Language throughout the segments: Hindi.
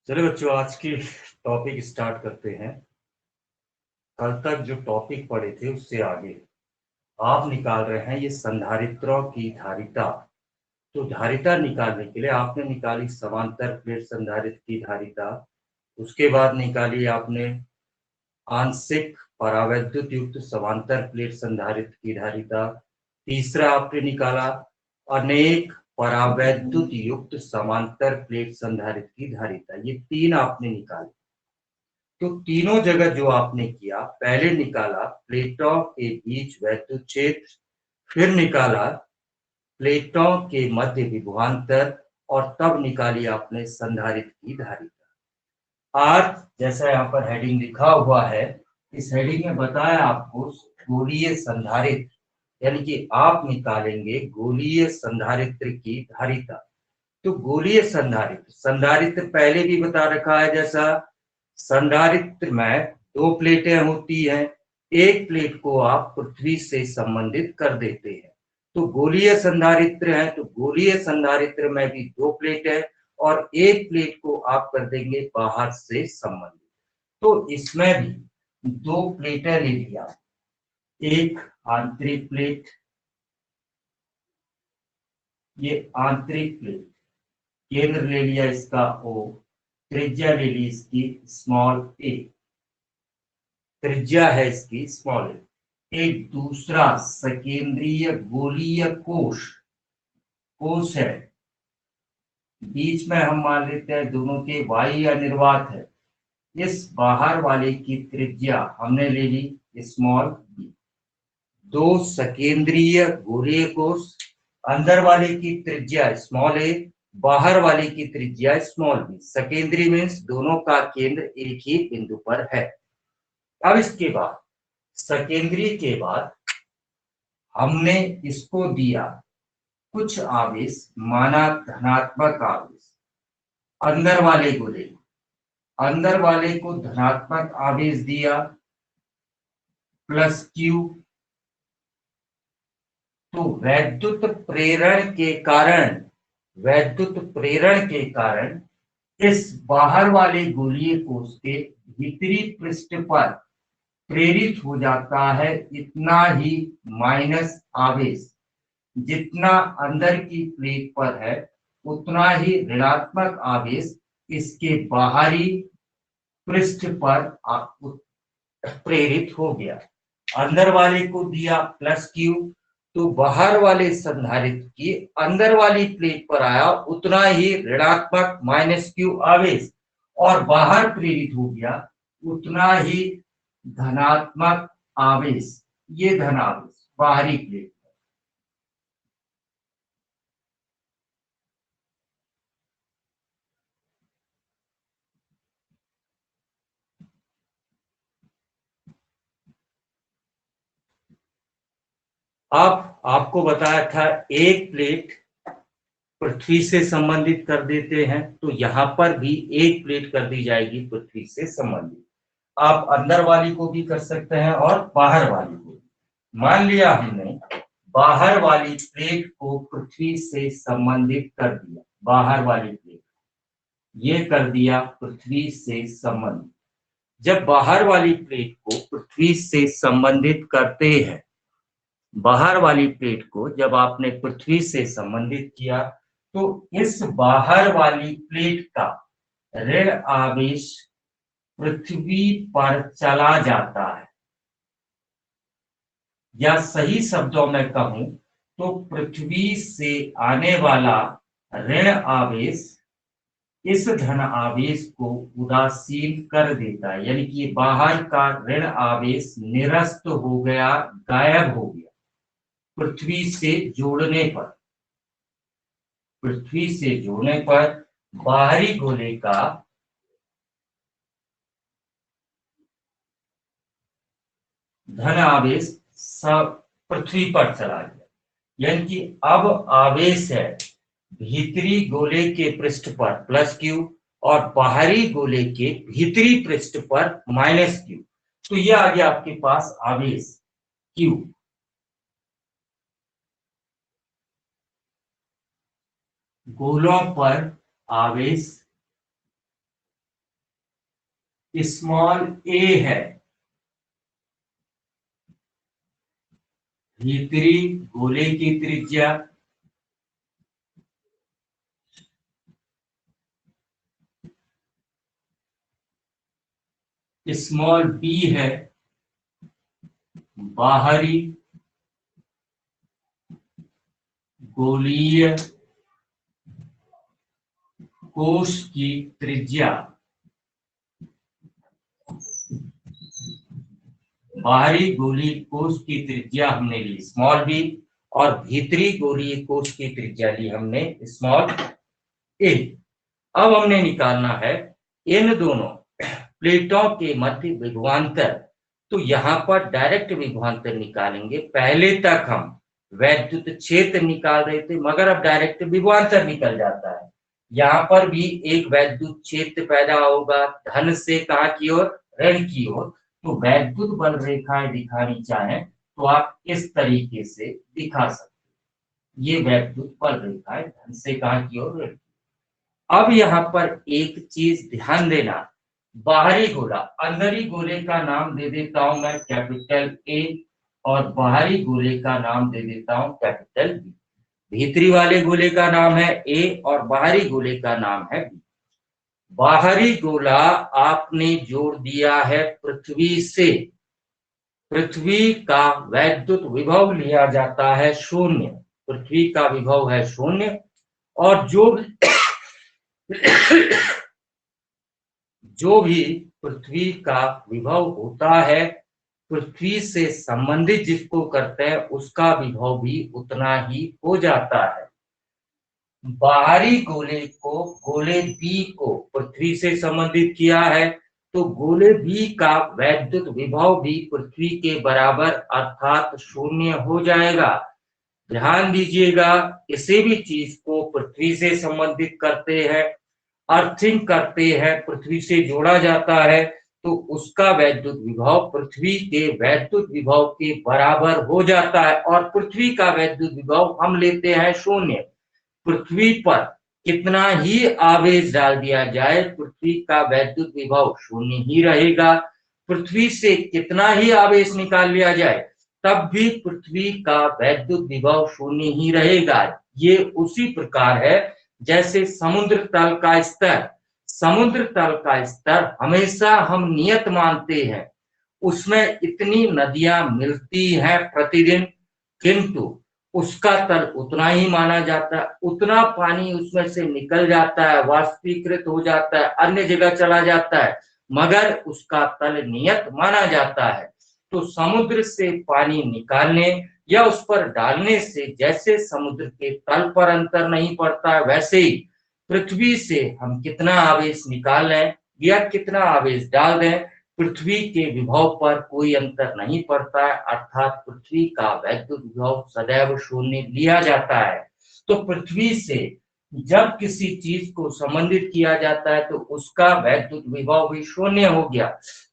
चलिए बच्चों, आज की टॉपिक स्टार्ट करते हैं। कल तक जो टॉपिक पढ़े थे उससे आगे आप निकाल रहे हैं ये संधारित्रों की धारिता। तो धारिता निकालने के लिए आपने निकाली समांतर प्लेट संधारित्र की धारिता। उसके बाद निकाली आपने आंशिक परावैद्युत युक्त समांतर प्लेट संधारित्र की धारिता। तीसरा आपने निकाला अनेक परावैद्युत युक्त समांतर प्लेट संधारित्र की धारिता। ये तीन आपने निकाले। तो तीनों जगह जो आपने किया, पहले निकाला प्लेटों के बीच वैद्युत क्षेत्र, फिर निकाला प्लेटों के मध्य विभवांतर, और तब निकाली आपने संधारित्र की धारिता। आज जैसा यहाँ पर हेडिंग लिखा हुआ है, इस हेडिंग में बताया आपको गोलीय संधारित्र, यानी कि आप निकालेंगे गोलीय संधारित्र की धारिता। तो गोलीय संधारित्र संधारित्र पहले भी बता रखा है, जैसा संधारित्र में दो प्लेटें होती हैं। एक प्लेट को आप पृथ्वी से संबंधित कर देते हैं तो गोलीय संधारित्र है। तो गोलीय संधारित्र में भी दो प्लेट है और एक प्लेट को आप कर देंगे बाहर से संबंधित। तो इसमें भी दो प्लेटें ले लिया, एक आंतरिक प्लेट, ये आंतरिक प्लेट, केंद्र ले लिया इसका O, त्रिज्या ले ली इसकी स्मॉल ए, त्रिज्या है इसकी स्मॉल ए। एक दूसरा सकेंद्रीय गोलीय कोश कोश है, बीच में हम मान लेते हैं दोनों के y अनिर्वात है। इस बाहर वाले की त्रिज्या हमने ले ली स्मॉल बी। दो सकेंद्रीय गोलीय कोश, अंदर वाले की त्रिज्या स्मॉल ए, बाहर वाले की त्रिज्या स्मॉल बी। सकेंद्रीय मीन्स दोनों का केंद्र एक ही बिंदु पर है। अब इसके बाद सकेंद्रीय के बाद हमने इसको दिया कुछ आवेश, माना धनात्मक आवेश अंदर वाले गोले, अंदर वाले को धनात्मक आवेश दिया प्लस क्यू। तो वैद्युत प्रेरण के कारण इस बाहर वाले गोलीय कोश के भीतरी पृष्ठ पर प्रेरित हो जाता है इतना ही माइनस आवेश। जितना अंदर की प्लेट पर है उतना ही ऋणात्मक आवेश इसके बाहरी पृष्ठ पर प्रेरित हो गया। अंदर वाले को दिया प्लस क्यू, तो बाहर वाले संधारित्र की अंदर वाली प्लेट पर आया उतना ही ऋणात्मक माइनस क्यू आवेश, और बाहर प्रेरित हो गया उतना ही धनात्मक आवेश, ये धन आवेश बाहरी प्लेट। अब आपको बताया था एक प्लेट पृथ्वी से संबंधित कर देते हैं, तो यहां पर भी एक प्लेट कर दी जाएगी पृथ्वी से संबंधित। आप अंदर वाली को भी कर सकते हैं और बाहर वाली को। मान लिया हमने बाहर वाली प्लेट को पृथ्वी से संबंधित कर दिया, बाहर वाली प्लेट ये कर दिया पृथ्वी से संबंधित। जब बाहर वाली प्लेट को पृथ्वी से संबंधित करते हैं, बाहर वाली प्लेट को जब आपने पृथ्वी से संबंधित किया, तो इस बाहर वाली प्लेट का ऋण आवेश पृथ्वी पर चला जाता है, या सही शब्दों में कहूं तो पृथ्वी से आने वाला ऋण आवेश इस धन आवेश को उदासीन कर देता है, यानी कि बाहर का ऋण आवेश निरस्त हो गया, गायब हो गया पृथ्वी से जोड़ने पर। पृथ्वी से जोड़ने पर बाहरी गोले का धन आवेश सब पृथ्वी पर चला गया, यानी कि अब आवेश है भीतरी गोले के पृष्ठ पर प्लस क्यू और बाहरी गोले के भीतरी पृष्ठ पर माइनस क्यू। तो यह आ गया आपके पास आवेश क्यू। गोलों पर आवेश स्मॉल ए है, भीतरी गोले की त्रिज्या, स्मॉल बी है बाहरी गोलीय कोश की त्रिज्या, बाहरी गोलीय कोश की त्रिज्या हमने ली स्मॉल बी, और भीतरी गोलीय कोश की त्रिज्या ली हमने स्मॉल ए। अब हमने निकालना है इन दोनों प्लेटों के मध्य विभवांतर। तो यहाँ पर डायरेक्ट विभवांतर निकालेंगे, पहले तक हम वैद्युत क्षेत्र निकाल रहे थे मगर अब डायरेक्ट विभवांतर निकल जाता है। यहाँ पर भी एक वैद्युत क्षेत्र पैदा होगा, धन से कहाँ की ओर, ऋण की ओर। तो वैद्युत बल रेखाएं दिखानी चाहें तो आप इस तरीके से दिखा सकते हैं, ये वैद्युत बल रेखाएं धन से कहाँ की ओर, ऋण। अब यहाँ पर एक चीज ध्यान देना, बाहरी गोला, अंदरी गोले का नाम दे देता हूं मैं कैपिटल ए, और बाहरी गोले का नाम दे देता हूं कैपिटल बी। भीतरी वाले गोले का नाम है ए और बाहरी गोले का नाम है बी। बाहरी गोला आपने जोड़ दिया है पृथ्वी से, पृथ्वी का वैद्युत विभव लिया जाता है शून्य, पृथ्वी का विभव है शून्य, और जो भी पृथ्वी का विभव होता है, पृथ्वी से संबंधित जिसको करते हैं उसका विभव भी उतना ही हो जाता है। बाहरी गोले को, गोले बी को पृथ्वी से संबंधित किया है, तो गोले बी का वैद्युत विभव भी पृथ्वी के बराबर अर्थात शून्य हो जाएगा। ध्यान दीजिएगा, किसी भी चीज को पृथ्वी से संबंधित करते हैं, अर्थिंग करते हैं, पृथ्वी से जोड़ा जाता है, तो उसका वैद्युत विभव पृथ्वी के वैद्युत विभव के बराबर हो जाता है। और पृथ्वी का वैद्युत विभव हम लेते हैं शून्य। पृथ्वी पर कितना ही आवेश डाल दिया जाए, पृथ्वी का वैद्युत विभव शून्य ही रहेगा। पृथ्वी से कितना ही आवेश निकाल लिया जाए तब भी पृथ्वी का वैद्युत विभव शून्य ही रहेगा। ये उसी प्रकार है जैसे समुद्र तल का स्तर, समुद्र तल का स्तर हमेशा हम नियत मानते हैं, उसमें इतनी नदियां मिलती हैं प्रतिदिन, किंतु उसका तल उतना ही माना जाता है, उतना पानी उसमें से निकल जाता है, वाष्पीकृत हो जाता है, अन्य जगह चला जाता है, मगर उसका तल नियत माना जाता है। तो समुद्र से पानी निकालने या उस पर डालने से जैसे समुद्र के तल पर अंतर नहीं पड़ता है, वैसे ही पृथ्वी से हम कितना आवेश निकाल लें या कितना आवेश डाल दें, पृथ्वी के विभव पर कोई अंतर नहीं पड़ता है, अर्थात पृथ्वी का वैद्युत विभव सदैव शून्य लिया जाता है। तो पृथ्वी से जब किसी चीज को संबंधित किया जाता है तो उसका वैद्युत विभव भी शून्य हो गया।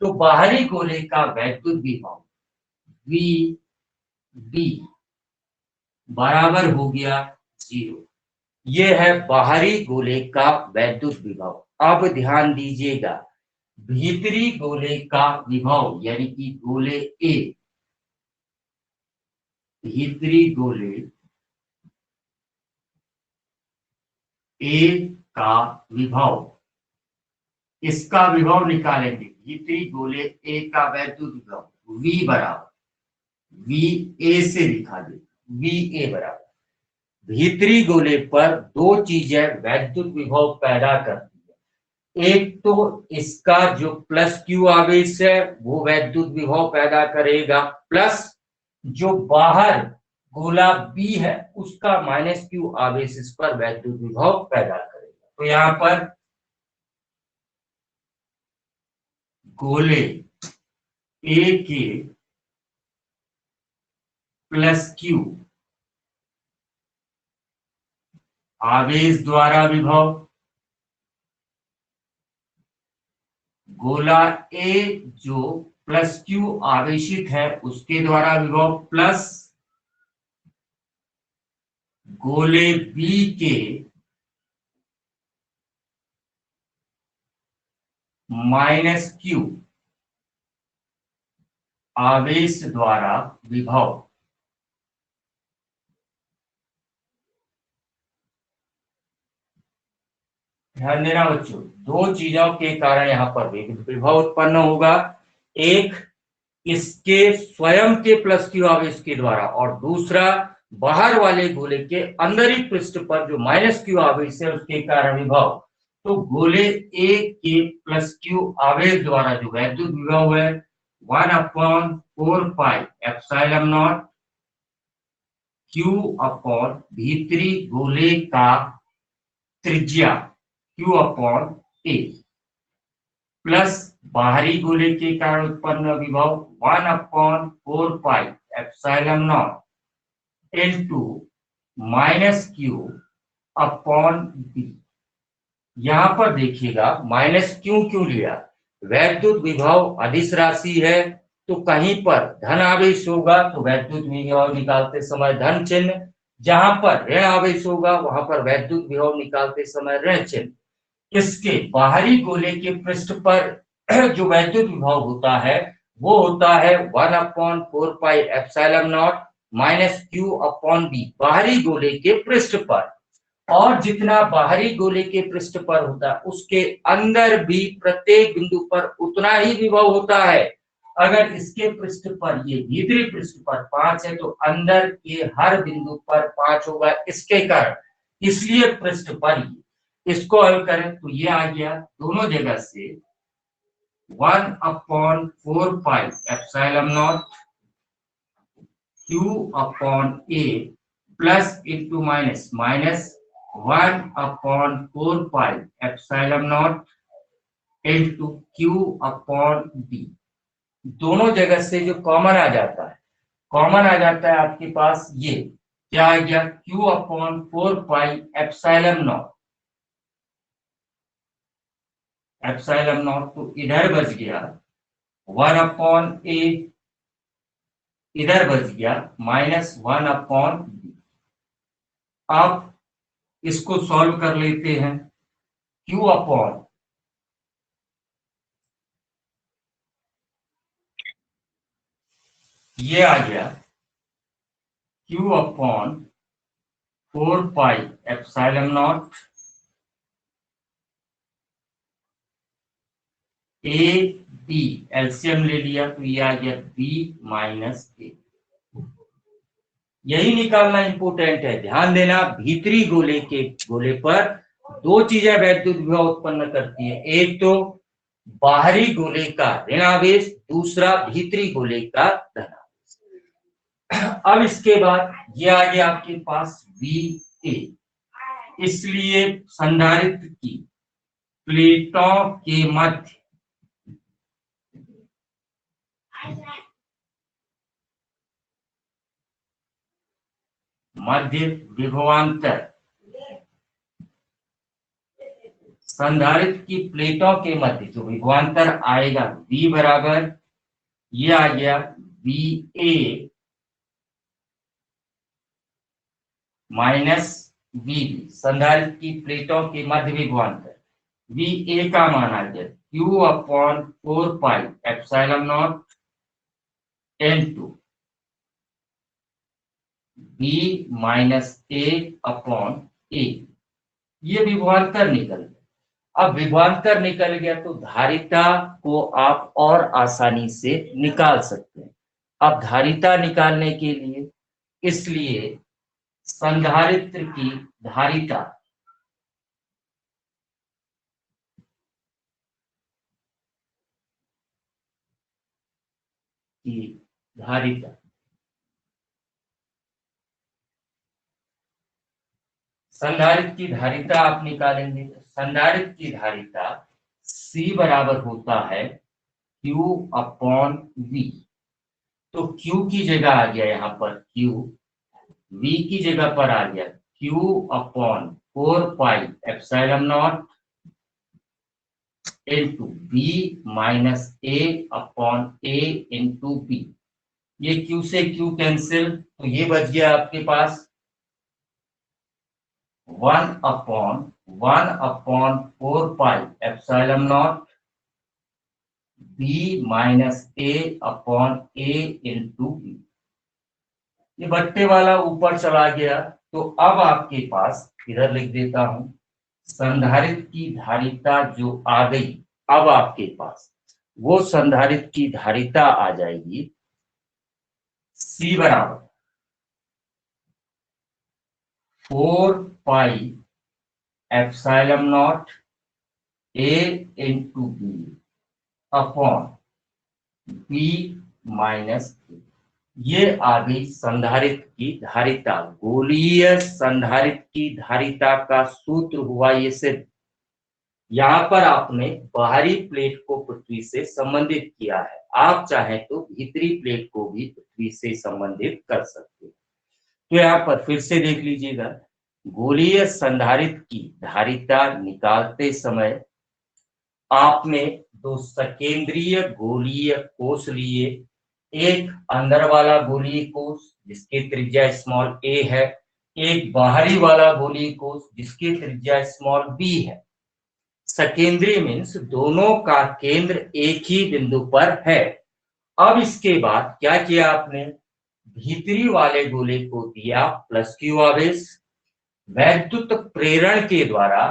तो बाहरी गोले का वैद्युत विभव वी बी बराबर हो गया 0। ये है बाहरी गोले का वैद्युत विभव। अब ध्यान दीजिएगा, भीतरी गोले का विभव यानी कि गोले ए, भीतरी गोले ए का विभव, इसका विभव निकालेंगे। भीतरी गोले ए का वैद्युत विभव V बराबर वी ए से लिखा दे, वी ए बराबर, भीतरी गोले पर दो चीजें वैद्युत विभव पैदा करती है। एक तो इसका जो प्लस क्यू आवेश है वो वैद्युत विभव पैदा करेगा, प्लस जो बाहर गोला बी है उसका माइनस क्यू आवेश इस पर वैद्युत विभव पैदा करेगा। तो यहाँ पर गोले ए के प्लस क्यू आवेश द्वारा विभव, गोला ए जो प्लस क्यू आवेशित है उसके द्वारा विभव, प्लस गोले बी के माइनस क्यू आवेश द्वारा विभव। ध्यान देना बच्चों, दो चीजों के कारण यहाँ पर विभव उत्पन्न होगा। एक इसके स्वयं के प्लस क्यू आवेश के द्वारा, और दूसरा बाहर वाले गोले के अंदर ही पृष्ठ पर जो माइनस क्यू आवेश है उसके कारण विभव। तो गोले ए के प्लस क्यू आवेश द्वारा जो वैद्युत विभव है 1/4 pi epsilon naught Q upon भीतरी गोले का त्रिज्या क्यू अपॉन ए प्लस बाहरी गोले के कारण उत्पन्न विभव 1/4 pi epsilon naught into minus Q upon B. यहां पर देखिएगा माइनस क्यों लिया, वैद्युत विभव अदिश राशि है तो कहीं पर धन आवेश होगा तो वैद्युत विभव निकालते समय धन चिन्ह, जहां पर ऋण आवेश होगा वहां पर वैद्युत विभव निकालते समय ऋण चिन्ह। इसके बाहरी गोले के पृष्ठ पर जो वैद्युत विभव होता है वो होता है 1/4 pi epsilon naught minus Q upon B बाहरी गोले के पृष्ठ पर। और जितना बाहरी गोले के पृष्ठ पर होता है उसके अंदर भी प्रत्येक बिंदु पर उतना ही विभव होता है। अगर इसके पृष्ठ पर, ये भीतरी पृष्ठ पर 5 है तो अंदर के हर बिंदु पर 5 होगा इसके कारण, इसलिए पृष्ठ पर इसको हल करें तो ये आ गया दोनों जगह से 1/4 pi epsilon naught Q upon A plus into minus 1/4 pi epsilon naught into Q upon B. दोनों जगह से जो कॉमन आ जाता है आपके पास ये क्या आ गया Q/4 पाई एप्सिलॉन नॉट। तो इधर बच गया 1/a, इधर बच गया -1/b। अब इसको सॉल्व कर लेते हैं। Q अपॉन ये आ गया Q/4 pi epsilon naught A B, LCM ले लिया तो ये आ गया बी माइनस ए। यही निकालना इंपोर्टेंट है, ध्यान देना। भीतरी गोले पर दो चीजें वैद्युत विभव उत्पन्न करती है, एक तो बाहरी गोले का ऋणावेश, दूसरा भीतरी गोले का धनावेश। अब इसके बाद ये आ गया आपके पास वी ए, इसलिए संधारित्र की प्लेटों के मध्य विभवांतर, संधारित्र की प्लेटों के मध्य जो विभवांतर आएगा V बराबर ये आ गया VA माइनस VB। संधारित्र की प्लेटों के मध्य विभवांतर VA का मान आ गया Q/4 pi epsilon not N2 B minus A upon A। ये विभवांतर निकल गया। अब विभवांतर निकल गया तो धारिता को आप और आसानी से निकाल सकते हैं। अब धारिता निकालने के लिए, इसलिए संधारित्र की धारिता संधारित्र की धारिता आप निकालेंगे तो संधारित्र की धारिता C बराबर होता है Q/V। तो Q की जगह आ गया यहाँ पर Q, V की जगह पर आ गया Q/4 pi epsilon naught into B minus A upon A into B। ये Q से Q कैंसिल, तो ये बच गया आपके पास 1/4 pi epsilon naught B minus A upon A into B. ये बट्टे वाला ऊपर चला गया, तो अब आपके पास इधर लिख देता हूं, संधारित्र की धारिता जो आ गई, अब आपके पास वो संधारित्र की धारिता आ जाएगी C बराबर 4 pi epsilon naught A into B upon B minus A. ये आ गई संधारित्र की धारिता। गोलीय संधारित्र की धारिता का सूत्र हुआ ये सिर्फ, यहाँ पर आपने बाहरी प्लेट को पृथ्वी से संबंधित किया है, आप चाहें तो भीतरी प्लेट को भी पृथ्वी से संबंधित कर सकते हैं। तो यहाँ पर फिर से देख लीजिएगा, गोलीय संधारित्र की धारिता निकालते समय आपने दो सकेंद्रीय गोलीय कोष लिए, एक अंदर वाला गोलीय कोष जिसकी त्रिज्या स्मॉल a है, एक बाहरी वाला गोलीय कोष जिसकी त्रिज्या स्मॉल b है। सकेंद्रीय मीन्स दोनों का केंद्र एक ही बिंदु पर है। अब इसके बाद क्या किया आपने, भीतरी वाले गोले को दिया प्लस क्यू आवेश, वैद्युत प्रेरण के द्वारा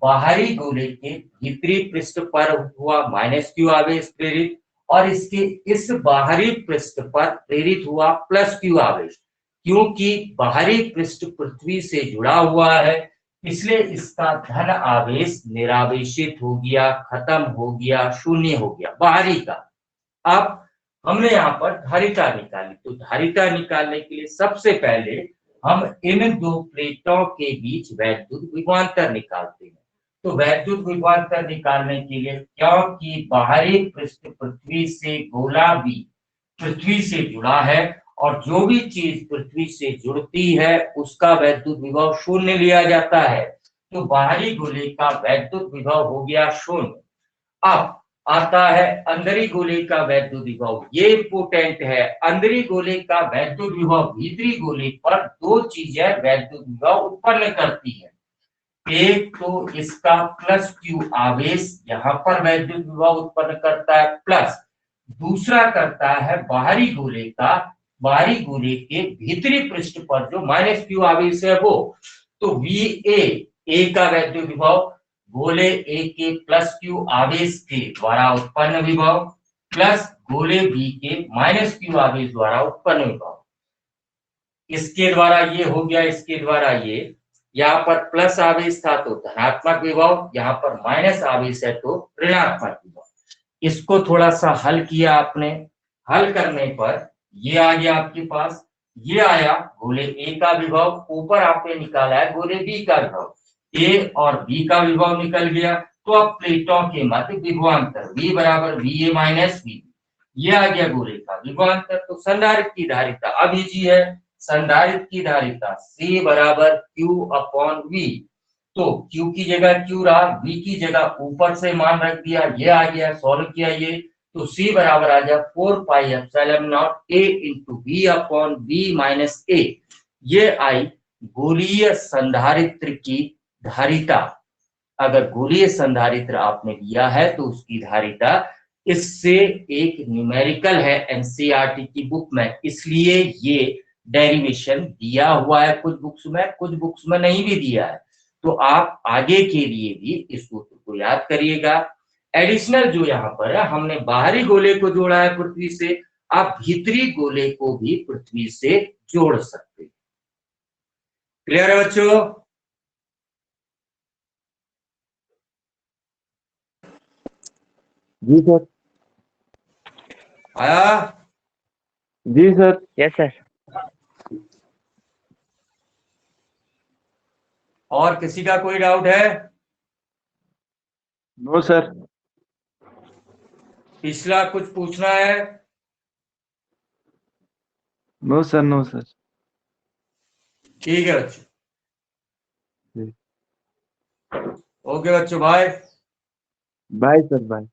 बाहरी गोले के भीतरी पृष्ठ पर हुआ माइनस क्यू आवेश प्रेरित, और इसके इस बाहरी पृष्ठ पर प्रेरित हुआ प्लस क्यू आवेश। क्योंकि बाहरी पृष्ठ पृथ्वी से जुड़ा हुआ है, इसलिए इसका धन आवेश निरावेशित हो गया, खत्म हो गया, शून्य हो गया बाहरी का। अब हमने यहाँ पर धारिता निकाली, तो धारिता निकालने के लिए सबसे पहले हम इन दो प्लेटों के बीच वैद्युत विभवांतर निकालते हैं। तो वैद्युत विभवांतर निकालने के लिए, क्योंकि बाहरी पृष्ठ पृथ्वी से गोला भी पृथ्वी से जुड़ा है, और जो भी चीज पृथ्वी से जुड़ती है उसका वैद्युत विभव शून्य लिया जाता है, तो बाहरी गोले का वैद्युत विभव हो गया शून्य। अब आता है अंदरी गोले का वैद्युत विभव, ये इंपोर्टेंट है। अंदरी गोले का वैद्युत विभव भीतरी गोले पर दो चीजें वैद्युत विभव उत्पन्न करती है, एक तो इसका प्लस क्यू आवेश यहाँ पर वैद्युत विभव उत्पन्न करता है, प्लस दूसरा करता है बाहरी गोले के भीतरी पृष्ठ पर जो माइनस क्यू आवेश है वो। तो ए का वैद्युत विभव गोले ए के प्लस क्यू आवेश के द्वारा उत्पन्न विभव प्लस गोले बी के माइनस क्यू आवेश द्वारा उत्पन्न विभव, इसके द्वारा ये हो गया, इसके द्वारा ये। यहाँ पर प्लस आवेश था तो धनात्मक विभव, यहाँ पर माइनस आवेश है तो ऋणात्मक विभव। इसको थोड़ा सा हल किया आपने, हल करने पर ये आ गया आपके पास, ये आया गोले ए का विभव, ऊपर आपने निकाला है गोले बी का विभव, ए और बी का विभव निकल गया। तो अब प्लेटों के मध्य विभवांतर V बराबर VA माइनस V, ये आ गया गोले का विभवांतर। तो संधारित्र की धारिता अब इजी है, संधारित्र की धारिता C बराबर Q अपॉन V। तो Q की जगह Q रहा, V की जगह ऊपर से मान रख दिया, ये आ गया, सॉल्व किया ये, तो C बराबर आ गया 4 pi epsilon naught A into V upon V minus A। ये आई गोलीय संधारित्र की धारिता। अगर गोलीय संधारित्र आपने लिया है तो उसकी धारिता, इससे एक न्यूमेरिकल है एनसीईआरटी की बुक में, इसलिए ये डेरिवेशन दिया हुआ है कुछ बुक्स में नहीं भी दिया है। तो आप आगे के लिए भी इस सूत्र को याद करिएगा। एडिशनल जो यहाँ पर है, हमने बाहरी गोले को जोड़ा है पृथ्वी से, आप भीतरी गोले को भी पृथ्वी से जोड़ सकते। क्लियर है बच्चों? जी सर। आया? जी सर। Yes sir. और किसी का कोई डाउट है? No sir. पिछला कुछ पूछना है? No sir, no sir. ठीक है बच्चों, जी। ओके बच्चों, बाय। Bye sir, bye.